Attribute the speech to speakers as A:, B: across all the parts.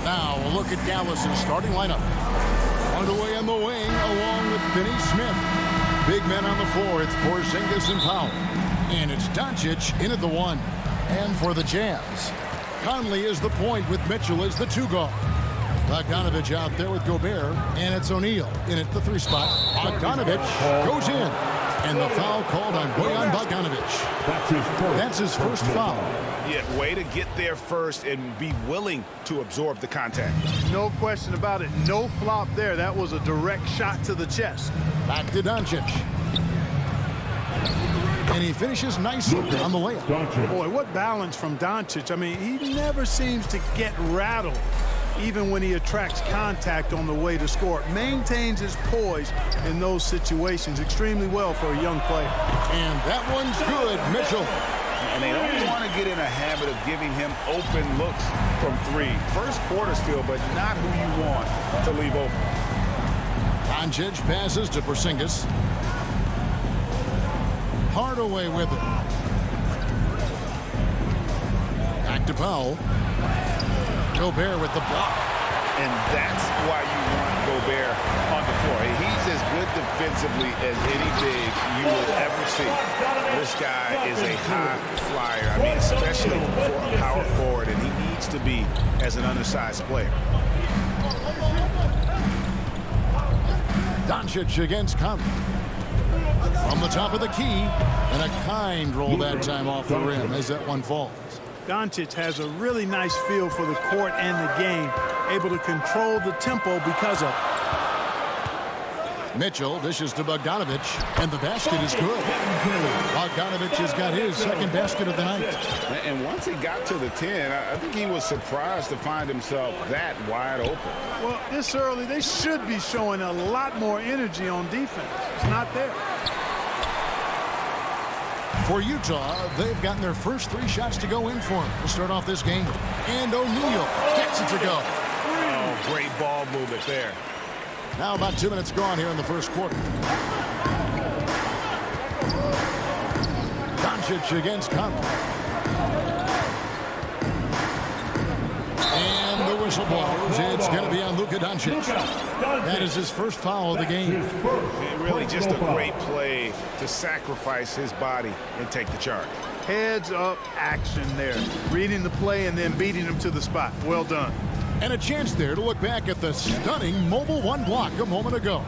A: Now a look at Dallas's starting lineup. Underway on the wing, along with Finney Smith. Big men on the floor, it's Porzingis and Powell. And it's Doncic in at the 1. And for the Jazz, Conley is the point with Mitchell as the 2 guard. Bogdanovich out there with Gobert, and it's O'Neal in at the 3 spot. Bogdanovich goes in, and the foul called on Bojan Bogdanovich. That's his first foul.
B: Yeah, way to get there first and be willing to absorb the contact.
C: No question about it. No flop there. That was a direct shot to the chest.
A: Back to Doncic. And he finishes nicely on the layup.
C: Boy, what balance from Doncic. I mean, he never seems to get rattled, even when he attracts contact on the way to score. Maintains his poise in those situations extremely well for a young player.
A: And that one's good, Mitchell.
B: And they don't want to get in a habit of giving him open looks from 3. First quarter still, but not who you want to leave open.
A: Doncic passes to Porzingis. Hardaway with it. Back to Powell. Gobert with the block.
B: And that's why you want Gobert on the floor. He's as good defensively as any big you will ever see. This guy is a high flyer. I mean, especially for a power forward, and he needs to be as an undersized player.
A: Doncic against Conley. From the top of the key, and a kind roll that time off the rim as that one falls.
C: Doncic has a really nice feel for the court and the game, able to control the tempo because of it.
A: Mitchell dishes to Bogdanovich, and the basket is good. Bogdanovich has got his second basket of the night.
B: And once he got to the 10, I think he was surprised to find himself that wide open.
C: Well, this early, they should be showing a lot more energy on defense. It's not there.
A: For Utah, they've gotten their first 3 shots to go in for him to start off this game. And O'Neal gets it to go.
B: Oh, great ball movement there.
A: Now about 2 minutes gone here in the first quarter. Doncic against Conley. And the whistle blows. It's going to be on Luka Doncic. That is his first foul of the game.
B: And really just a great play to sacrifice his body and take the charge.
C: Heads up action there. Reading the play and then beating him to the spot. Well done.
A: And a chance there to look back at the stunning Mobile 1 block a moment ago.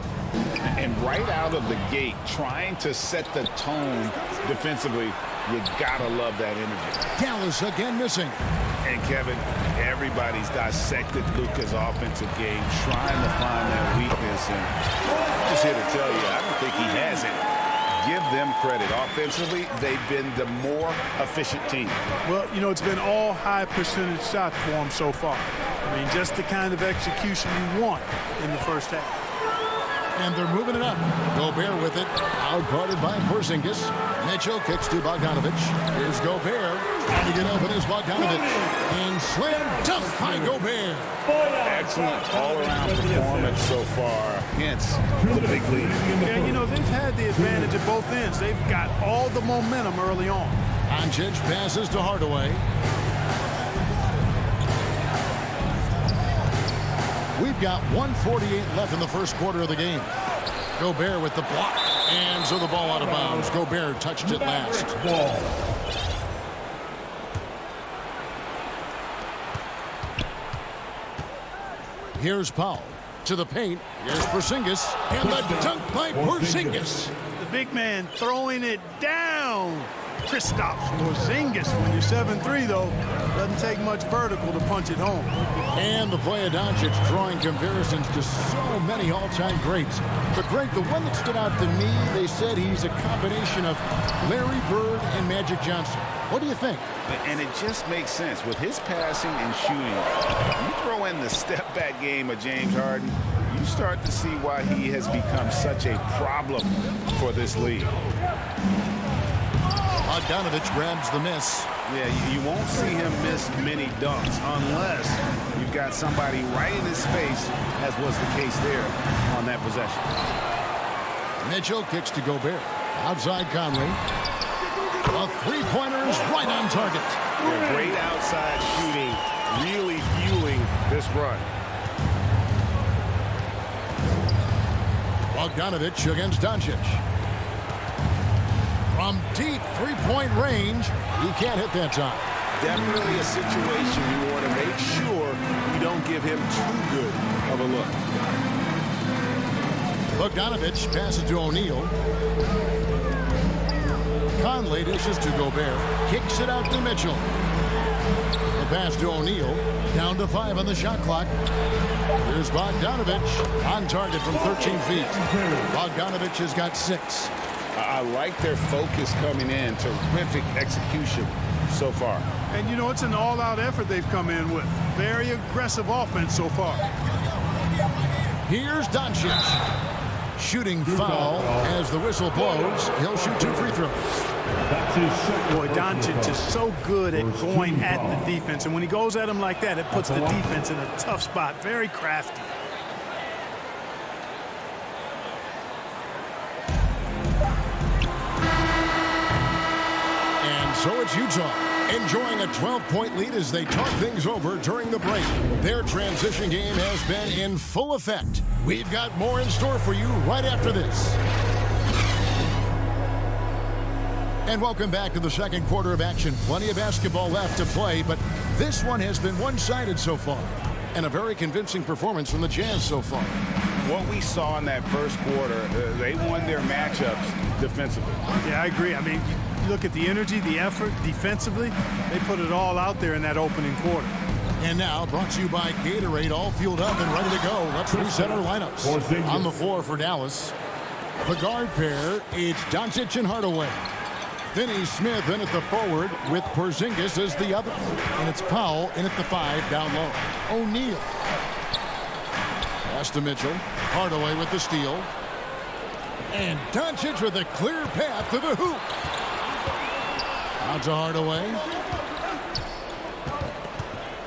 B: And right out of the gate, trying to set the tone defensively, you gotta love that energy.
A: Dallas again missing.
B: And Kevin, everybody's dissected Luka's offensive game, trying to find that weakness. And I'm just here to tell you, I don't think he has it. Give them credit. Offensively, they've been the more efficient team.
C: Well, you know, it's been all high percentage shots for them so far. I mean, just the kind of execution you want in the first half.
A: And they're moving it up. Gobert with it. Out-guarded by Porzingis. Mitchell kicks to Bogdanovich. Here's Gobert. Trying to get open is Bogdanovich. And slam dunk by Gobert.
B: Excellent all-around performance so far against the big league.
C: Yeah, you know, they've had the advantage at both ends. They've got all the momentum early on.
A: Doncic passes to Hardaway. We've got 1:48 left in the first quarter of the game. Gobert with the block. And so the ball out of bounds. Gobert touched it last. Here's Powell to the paint. Here's Porzingis. And the dunk by Porzingis.
C: The big man throwing it down. Kristaps Porzingis. When you're 7'3", though, doesn't take much vertical to punch it home.
A: And the play of Doncic drawing comparisons to so many all-time greats. But, Greg, the one that stood out to me, they said he's a combination of Larry Bird and Magic Johnson. What do you think?
B: And it just makes sense. With his passing and shooting, you throw in the step-back game of James Harden, you start to see why he has become such a problem for this league.
A: Bogdanovich grabs the miss.
B: Yeah, you won't see him miss many dunks unless you've got somebody right in his face, as was the case there on that possession.
A: Mitchell kicks to Gobert. Outside Conley. A three-pointer is right on target.
B: Yeah, great outside shooting really fueling this run.
A: Bogdanovich against Doncic. From deep three-point range, he can't hit that time.
B: Definitely a situation you want to make sure you don't give him too good of a look.
A: Bogdanovich passes to O'Neal. Conley dishes to Gobert. Kicks it out to Mitchell. The pass to O'Neal. Down to 5 on the shot clock. Here's Bogdanovich on target from 13 feet. Bogdanovich has got 6.
B: I like their focus coming in. Terrific execution so far.
C: And, you know, it's an all-out effort they've come in with. Very aggressive offense so far.
A: Here's Doncic. Shooting foul as the whistle blows. He'll shoot 2 free throws.
C: Boy, Doncic is so good at going at the defense. And when he goes at him like that, it puts the defense in a tough spot. Very crafty.
A: And so it's Utah enjoying a 12-point lead as they talk things over during the break. Their transition game has been in full effect. We've got more in store for you right after this. And welcome back to the second quarter of action. Plenty of basketball left to play, but this one has been one-sided so far. And a very convincing performance from the Jazz so far.
B: What we saw in that first quarter, they won their matchups defensively.
C: Yeah, I agree. I mean, you look at the energy, the effort defensively, they put it all out there in that opening quarter.
A: And now, brought to you by Gatorade, all fueled up and ready to go. Let's reset our lineups. On the floor for Dallas, the guard pair, it's Doncic and Hardaway. Finney-Smith in at the forward with Porzingis as the other. And it's Powell in at the 5 down low. O'Neal. Pass to Mitchell. Hardaway with the steal. And Doncic with a clear path to the hoop. Out to Hardaway.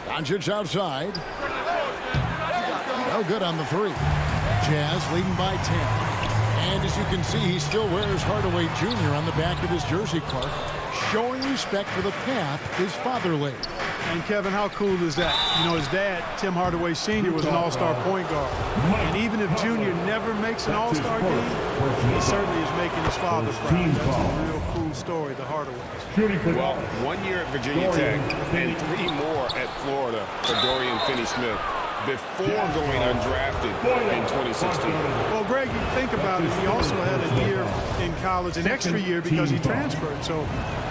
A: Doncic outside. No good on the 3. Jazz leading by 10. And as you can see, he still wears Hardaway Jr. on the back of his jersey, Clark, showing respect for the path his father laid.
C: And, Kevin, how cool is that? You know, his dad, Tim Hardaway Sr., was an all-star point guard. And even if Junior never makes an all-star game, he certainly is making his father proud. That's a real cool story, the Hardaways.
B: Well, 1 year at Virginia Tech and 3 more at Florida for Dorian Finney-Smith before going undrafted in 2016.
C: Well, Greg, you think about it, he also had a year in college, an extra year because he transferred. So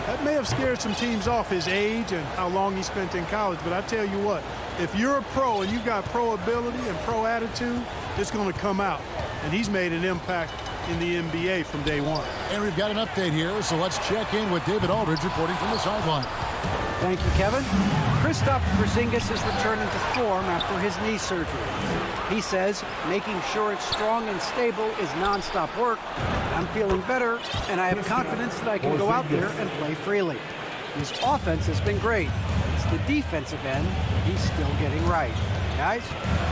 C: that may have scared some teams off, his age and how long he spent in college. But I tell you what, if you're a pro and you've got pro ability and pro attitude, it's going to come out. And he's made an impact in the NBA from day one.
A: And we've got an update here, so let's check in with David Aldridge reporting from the sideline.
D: Thank you, Kevin. Kristaps Porzingis is returning to form after his knee surgery. He says making sure it's strong and stable is nonstop work. I'm feeling better, and I have confidence that I can go out there and play freely. His offense has been great. It's the defensive end that he's still getting right. Guys?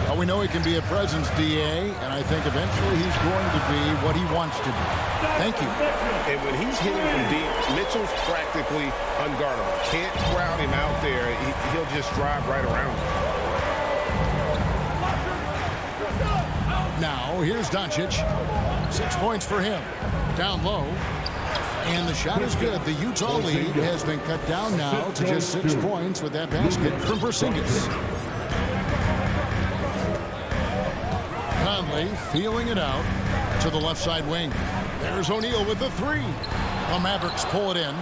A: Well, we know he can be a presence, DA, and I think eventually he's going to be what he wants to be. Thank you.
B: And when he's hitting from deep, Mitchell's practically unguardable. Can't crowd him out there. He'll just drive right around him.
A: Now, here's Doncic. 6 points for him. Down low. And the shot is good. The Utah lead has been cut down now to just 6 points with that basket from Porzingis. Conley feeling it out to the left side wing. There's O'Neal with the 3. The Mavericks pull it in.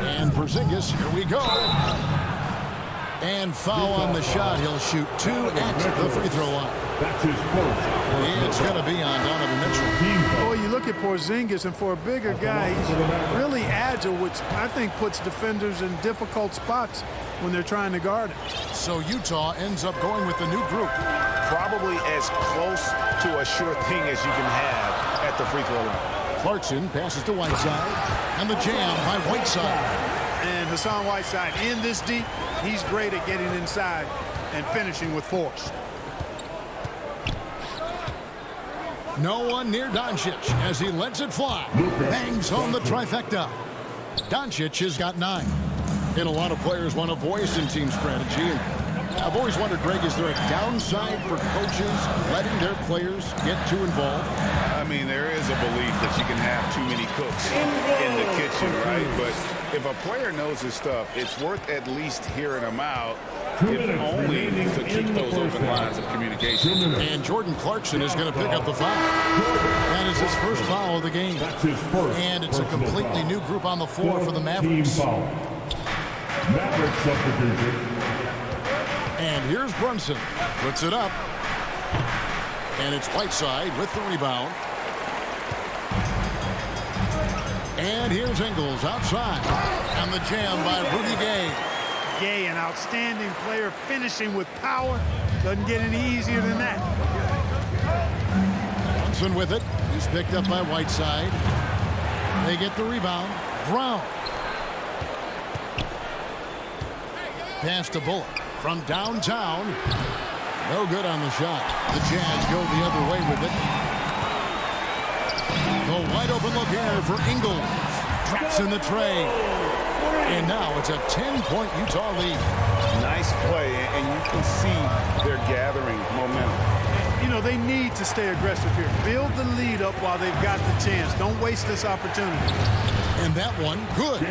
A: And Porzingis, here we go. And foul on the shot. He'll shoot 2 at the free throw line.
E: That's his first.
A: It's going to be on Donovan Mitchell.
C: Boy, you look at Porzingis, and for a bigger guy, he's really agile, which I think puts defenders in difficult spots when they're trying to guard him.
A: So Utah ends up going with the new group.
B: Probably as close to a sure thing as you can have at the free throw line.
A: Clarkson passes to Whiteside. And the jam by Whiteside.
C: And Hassan Whiteside in this deep, he's great at getting inside and finishing with force.
A: No one near Doncic as he lets it fly. Bangs home the trifecta. Doncic has got 9. And a lot of players want a voice in team strategy. And I've always wondered, Greg, is there a downside for coaches letting their players get too involved?
B: I mean, there is a belief that you can have too many cooks in the kitchen, right? But if a player knows his stuff, it's worth at least hearing him out, if only to keep those open lines of communication.
A: And Jordan Clarkson is going to pick up the foul. That is his first foul of the game. And it's a completely new group on the floor for the Mavericks.
E: Mavericks substitution.
A: And here's Brunson. Puts it up. And it's Whiteside with the rebound. And here's Ingles outside. And the jam by Rudy Gay.
C: Gay, an outstanding player, finishing with power. Doesn't get any easier than that.
A: Brunson with it. He's picked up by Whiteside. They get the rebound. Brown. Pass to Bullock from downtown. No good on the shot. The Jazz go the other way with it. The wide open look here for Ingles. Traps in the tray. And now it's a 10-point Utah lead.
B: Nice play, and you can see they're gathering momentum.
C: You know, they need to stay aggressive here. Build the lead up while they've got the chance. Don't waste this opportunity.
A: And that one, good.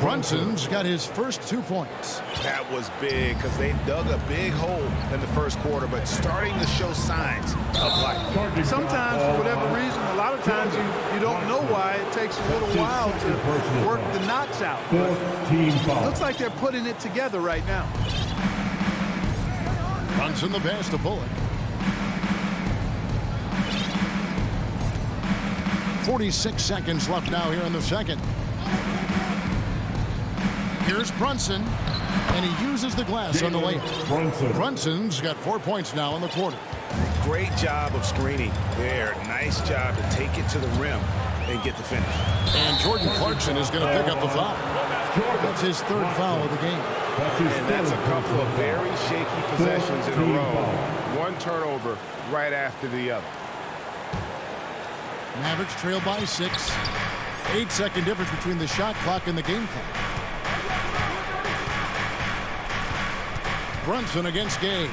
A: Brunson's got his first 2 points.
B: That was big because they dug a big hole in the first quarter, but starting to show signs of life.
C: Sometimes, for whatever reason, a lot of times you don't know why. It takes a little while to work the knots out. But looks like they're putting it together right now.
A: Brunson the pass to Bullock. 46 seconds left now here in the second. Here's Brunson, and he uses the glass on the layup. Brunson's got 4 points now in the quarter.
B: Great job of screening there. Nice job to take it to the rim and get the finish.
A: And Jordan Clarkson is going to pick up the foul. That's his third foul of the game.
B: And that's a couple of very shaky possessions in a row. One turnover right after the other.
A: Mavericks trail by 6. 8-second difference between the shot clock and the game clock. Brunson against Gay.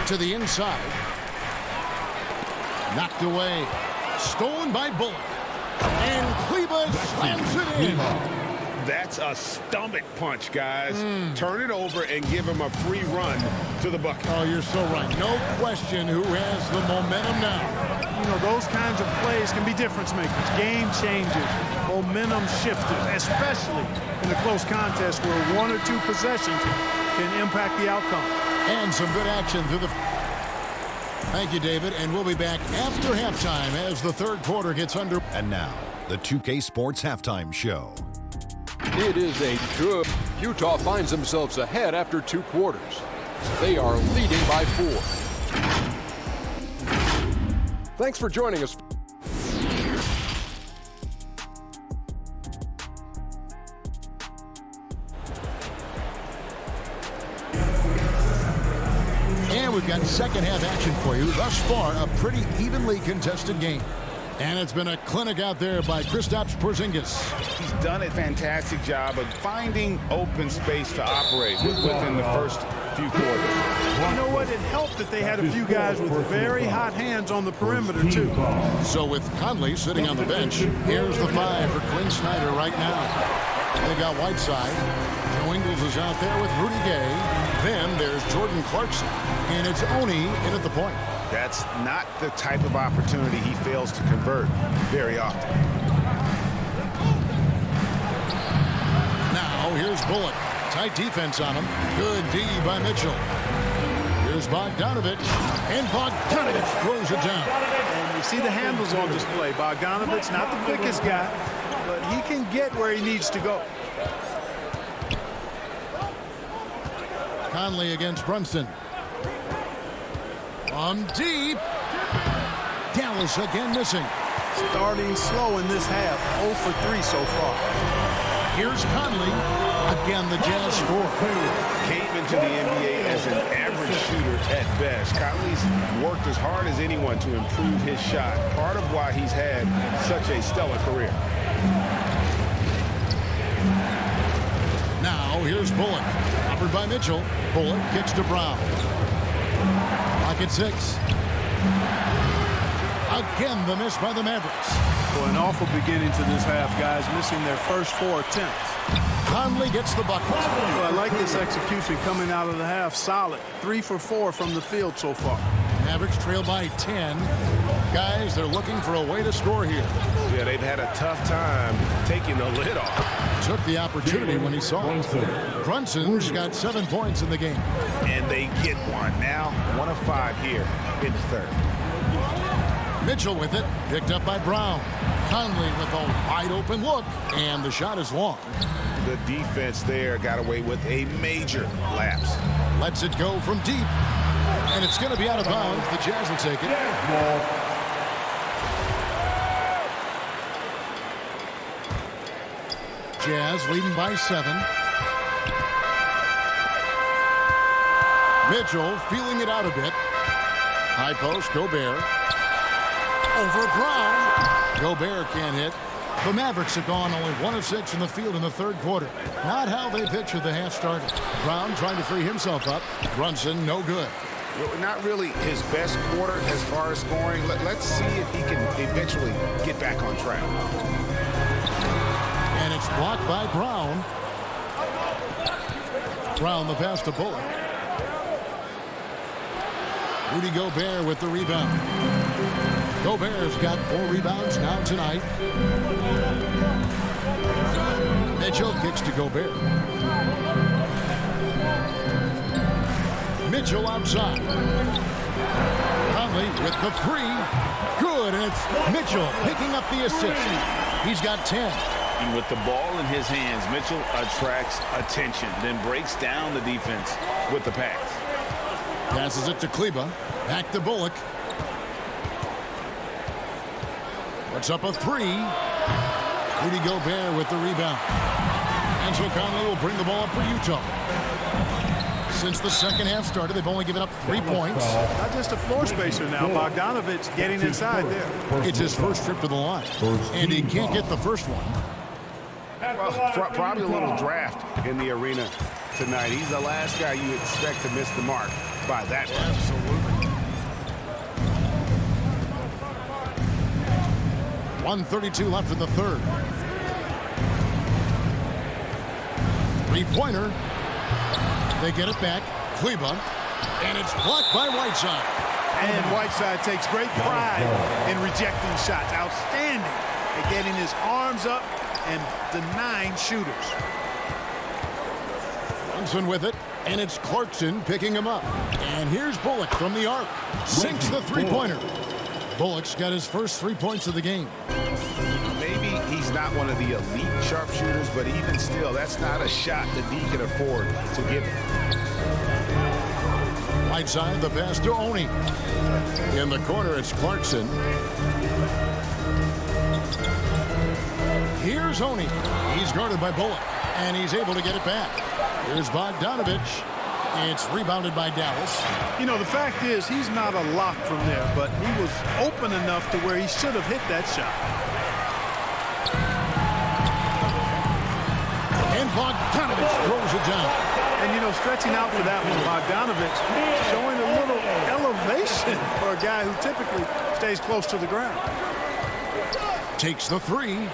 A: To the inside. Knocked away. Stolen by Bullock. And Kleba slams it in.
B: That's a stomach punch, guys. Turn it over and give him a free run to the bucket.
A: Oh, you're so right. No question who has the momentum now.
C: You know, those kinds of plays can be difference makers, game changers, momentum shifters, especially in a close contest where 1 or 2 possessions can impact the outcome.
A: And some good action through the... Thank you, David. And we'll be back after halftime as the third quarter gets under.
F: And now, the 2K Sports Halftime Show.
G: It is a good. Utah finds themselves ahead after 2 quarters. They are leading by 4. Thanks for joining us.
A: And we've got second half action for you. Thus far, a pretty evenly contested game. And it's been a clinic out there by Kristaps Porzingis.
B: He's done a fantastic job of finding open space to operate within the first few quarters.
C: You know what? It helped that they had a few guys with very hot hands on the perimeter, too.
A: So with Conley sitting on the bench, here's the 5 for Quinn Snyder right now. They got Whiteside. Joe Ingles is out there with Rudy Gay. Then there's Jordan Clarkson. And it's Oni in at the point.
B: That's not the type of opportunity he fails to convert very often.
A: Now here's Bullock. Tight defense on him. Good D by Mitchell. Here's Bogdanovich. And Bogdanovich throws it down.
C: And you see the handles on display. Bogdanovich, not the quickest guy, but he can get where he needs to go.
A: Conley against Brunson. From deep. Dallas again missing.
C: Starting slow in this half. 0 for 3 so far.
A: Here's Conley. Again, the Jazz score.
B: Came into the NBA as an average shooter at best. Conley's worked as hard as anyone to improve his shot. Part of why he's had such a stellar career.
A: Now here's Bullock. Covered by Mitchell. Bullock kicks to Brown. Clock at 6. Again, the miss by the Mavericks.
C: Well, an awful beginning to this half, guys, missing their first 4 attempts.
A: Conley gets the bucket.
C: Well, I like this execution coming out of the half. Solid. 3 for 4 from the field so far.
A: Mavericks trail by 10. Guys, they're looking for a way to score here.
B: Yeah, they've had a tough time taking the lid off.
A: Took the opportunity when he saw it. Brunson's got 7 points in the game.
B: And they get one. Now 1 of 5 here in the third.
A: Mitchell with it, picked up by Brown. Conley with a wide open look, and the shot is long.
B: The defense there got away with a major lapse.
A: Lets it go from deep, and it's going to be out of bounds. The Jazz will take it. Jazz leading by 7. Mitchell feeling it out a bit. High post, Gobert. Over Brown. Gobert can't hit. The Mavericks have gone only 1 of 6 from the field in the third quarter. Not how they pictured the half started. Brown trying to free himself up. Brunson, no good.
B: Not really his best quarter as far as scoring. Let's see if he can eventually get back on track.
A: And it's blocked by Brown. Brown the pass to Bullock. Rudy Gobert with the rebound. Gobert's got 4 rebounds now tonight. Mitchell kicks to Gobert. Mitchell outside. Conley with the 3. Good, and it's Mitchell picking up the assist. He's got 10.
B: And with the ball in his hands, Mitchell attracts attention, then breaks down the defense with the pass.
A: Passes it to Kleba. Back to Bullock. Puts up a 3. Rudy Gobert with the rebound. And so Conley will bring the ball up for Utah. Since the second half started, they've only given up 3 points.
C: Not just a floor spacer now. Bogdanovich getting inside there.
A: It's his first trip to the line. And he can't get the first one.
B: Well, probably a little draft in the arena tonight. He's the last guy you expect to miss the mark by that much.
A: Absolutely. 1:32 left in the third. 3-pointer. They get it back. Kleba. And it's blocked by Whiteside.
C: And Whiteside takes great pride in rejecting shots. Outstanding at getting his arms up and denying shooters.
A: Brunson with it. And it's Clarkson picking him up. And here's Bullock from the arc. Sinks the 3-pointer. Bullock's got his first 3 points of the game.
B: Maybe he's not one of the elite sharpshooters, but even still, that's not a shot that he can afford to give.
A: Right side, the pass to Oni. In the corner, it's Clarkson. Here's Oni. He's guarded by Bullock, and he's able to get it back. Here's Bogdanovich. It's rebounded by Dallas.
C: You know, the fact is he's not a lock from there, but he was open enough to where he should have hit that shot.
A: And Bogdanovich throws it down.
C: And, you know, stretching out for that one, Bogdanovich showing a little elevation for a guy who typically stays close to the ground.
A: Takes the 3.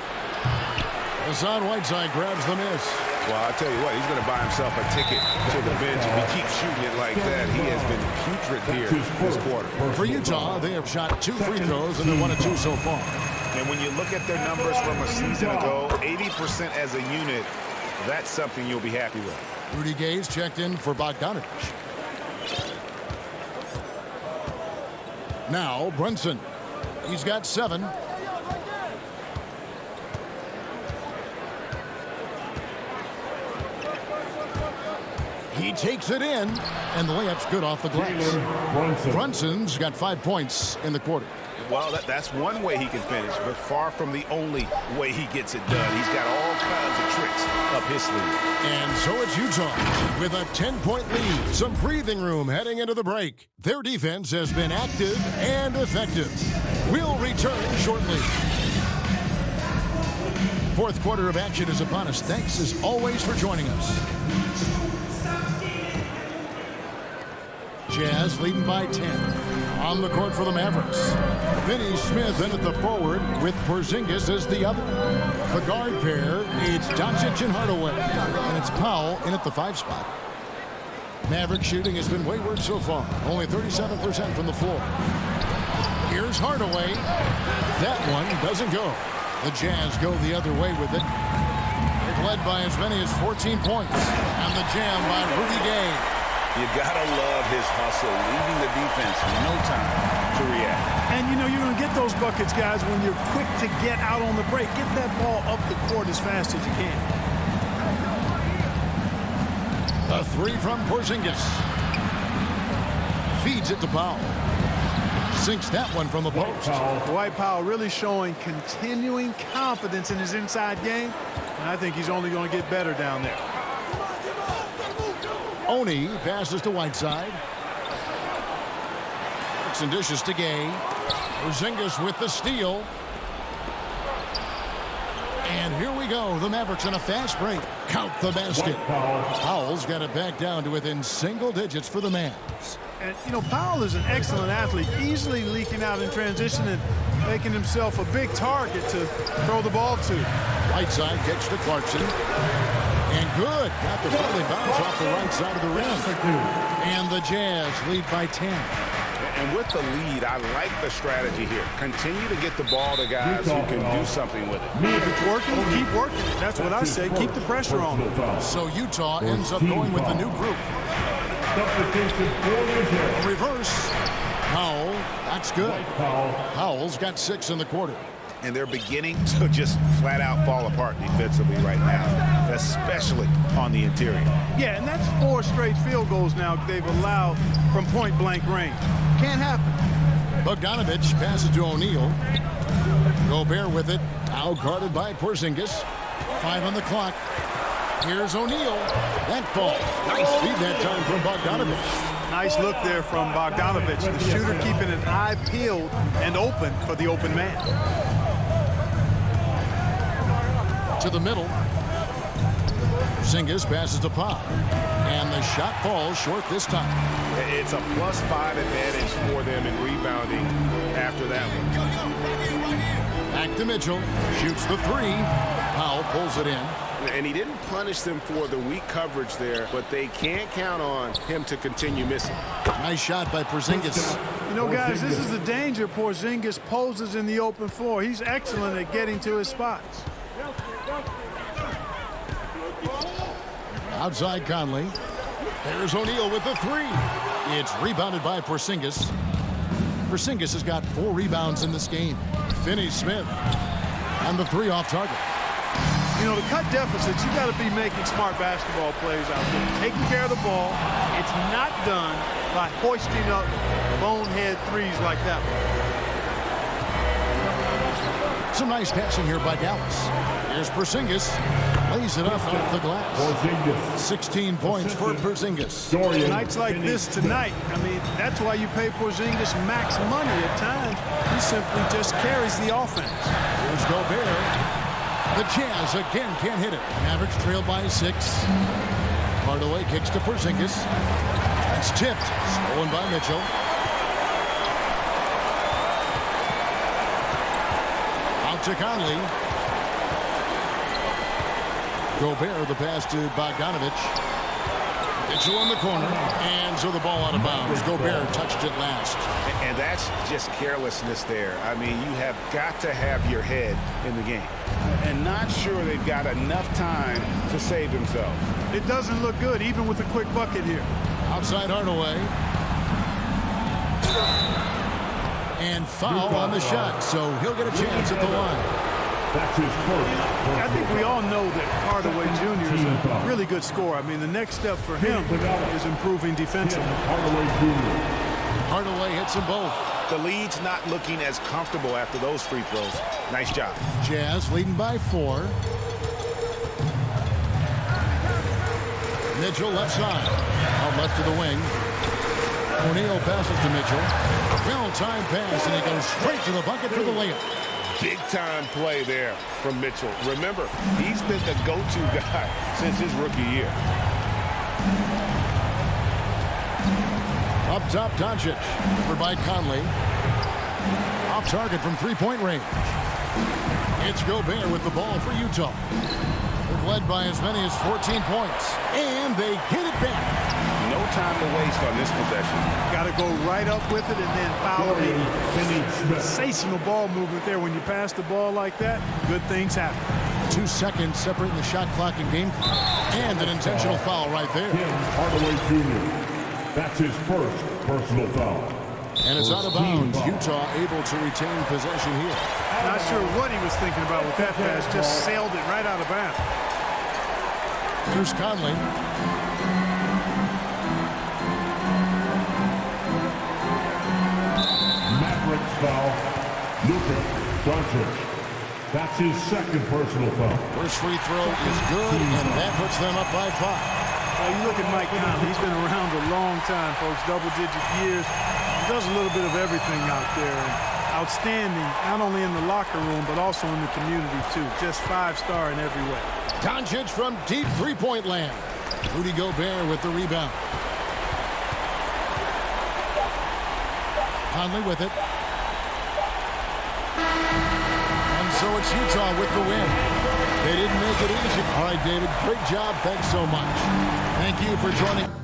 A: Hassan Whiteside grabs the miss.
B: Well, I'll tell you what, he's going to buy himself a ticket to the bench if he keeps shooting it like that. He has been putrid here this quarter.
A: For Utah, they have shot 2 free throws and they're 1 of 2 so far.
B: And when you look at their numbers from a season ago, 80% as a unit, that's something you'll be happy with.
A: Rudy Gay's checked in for Bogdanovich. Now Brunson. He's got 7. He takes it in, and the layup's good off the glass. Brunson's got 5 points in the quarter.
B: Well, that's one way he can finish, but far from the only way he gets it done. He's got all kinds of tricks up his sleeve.
A: And so it's Utah with a 10-point lead. Some breathing room heading into the break. Their defense has been active and effective. We'll return shortly. Fourth quarter of action is upon us. Thanks as always for joining us. Jazz leading by 10. On the court for the Mavericks. Finney Smith in at the forward with Porzingis as the other. The guard pair, it's Doncic and Hardaway. And it's Powell in at the 5 spot. Maverick shooting has been wayward so far. Only 37% from the floor. Here's Hardaway. That one doesn't go. The Jazz go the other way with it. They've led by as many as 14 points. And the jam by Rudy Gay.
B: You gotta love his hustle, leaving the defense no time to react.
C: And you know you're going to get those buckets, guys, when you're quick to get out on the break. Get that ball up the court as fast as you can.
A: A 3 from Porzingis. Feeds it to Powell. Sinks that one from the post.
C: Dwight Powell really showing continuing confidence in his inside game. And I think he's only going to get better down there.
A: Oni passes to Whiteside. Hooks and dishes to Gay. Porzingis with the steal. And here we go. The Mavericks on a fast break. Count the basket. Powell's got it back down to within single digits for the Mavs.
C: And, you know, Powell is an excellent athlete, easily leaking out in transition and making himself a big target to throw the ball to.
A: Whiteside kicks to Clarkson. And good. Got the friendly bounce off the right side of the rim. And the Jazz lead by 10.
B: And with the lead, I like the strategy here. Continue to get the ball to guys who can do something with it.
C: If it's working, keep working. That's what I say. Keep the pressure on them.
A: So Utah ends up going with the new group. Reverse. Powell. That's good. Powell's got 6 in the quarter.
B: And they're beginning to just flat out fall apart defensively right now, especially on the interior.
C: Yeah, and that's 4 straight field goals now they've allowed from point-blank range. Can't happen.
A: Bogdanovich passes to O'Neal. Gobert with it. Now guarded by Porzingis. 5 on the clock. Here's O'Neal. That ball. Nice feed that time from Bogdanovich.
C: Nice look there from Bogdanovich. The shooter keeping an eye peeled and open for the open man.
A: To the middle. Porzingis passes to Pop. And the shot falls short this time.
B: It's a +5 advantage for them in rebounding after that one.
A: Back to Mitchell. Shoots the 3. Powell pulls it in.
B: And he didn't punish them for the weak coverage there, but they can't count on him to continue missing.
A: Nice shot by Porzingis.
C: You know, guys, this is the danger Porzingis poses in the open floor. He's excellent at getting to his spots.
A: Outside Conley. There's O'Neal with the 3. It's rebounded by Porzingis. Porzingis has got 4 rebounds in this game. Finney Smith. And the 3 off target.
C: You know, to cut deficits, you got to be making smart basketball plays out there. Taking care of the ball. It's not done by hoisting up bonehead threes like that one.
A: Some nice passing here by Dallas. Here's Porzingis. Lays it up off the glass. 16 points for Porzingis.
C: Nights like this tonight, I mean, that's why you pay Porzingis max money at times. He simply just carries the offense.
A: Here's Gobert. The Jazz again can't hit it. Mavericks trail by 6. Hardaway kicks to Porzingis. That's tipped. Stolen by Mitchell. Out to Conley. Gobert, the pass to Bogdanovich. Mitchell in the corner, and so the ball out of bounds. Gobert touched it last.
B: And that's just carelessness there. I mean, you have got to have your head in the game. And not sure they've got enough time to save themselves.
C: It doesn't look good, even with a quick bucket here.
A: Outside Hardaway. And foul on the shot, so he'll get a chance at the line.
E: That's his first.
C: I think we all know that Hardaway Jr. is a really good scorer. I mean, the next step for him is improving defensively.
A: Hardaway hits them both.
B: The lead's not looking as comfortable after those free throws. Nice job.
A: Jazz leading by 4. Mitchell left side. Out left to the wing. O'Neal passes to Mitchell. Well-timed pass, and he goes straight to the bucket for the layup.
B: Big-time play there from Mitchell. Remember, he's been the go-to guy since his rookie year.
A: Up top, Doncic. Over by Conley. Off target from three-point range. It's Gobert with the ball for Utah. They've led by as many as 14 points. And they get it back.
B: No time to waste on this possession.
C: Got to go right up with it and then foul me. Sensational ball movement there. When you pass the ball like that, good things happen.
A: 2 seconds separating the shot clock and game clock. And an intentional foul right there.
E: Tim Hardaway Jr. That's his first personal foul.
A: And it's out of bounds. Utah able to retain possession here.
C: Not sure what he was thinking about with that pass. Just sailed it right out of bounds.
A: Here's Conley.
E: Mavericks foul. Luka Doncic. That's his second personal foul.
A: First free throw is good, and that puts them up by 5.
C: Well, you look at Mike Conley. He's been around a long time, folks. Double-digit years. He does a little bit of everything out there. And outstanding, not only in the locker room, but also in the community, too. Just 5-star in every way.
A: Doncic from deep three-point land. Rudy Gobert with the rebound. Conley with it. And so it's Utah with the win. They didn't make it easy. All right, David, great job. Thanks so much. Thank you for joining.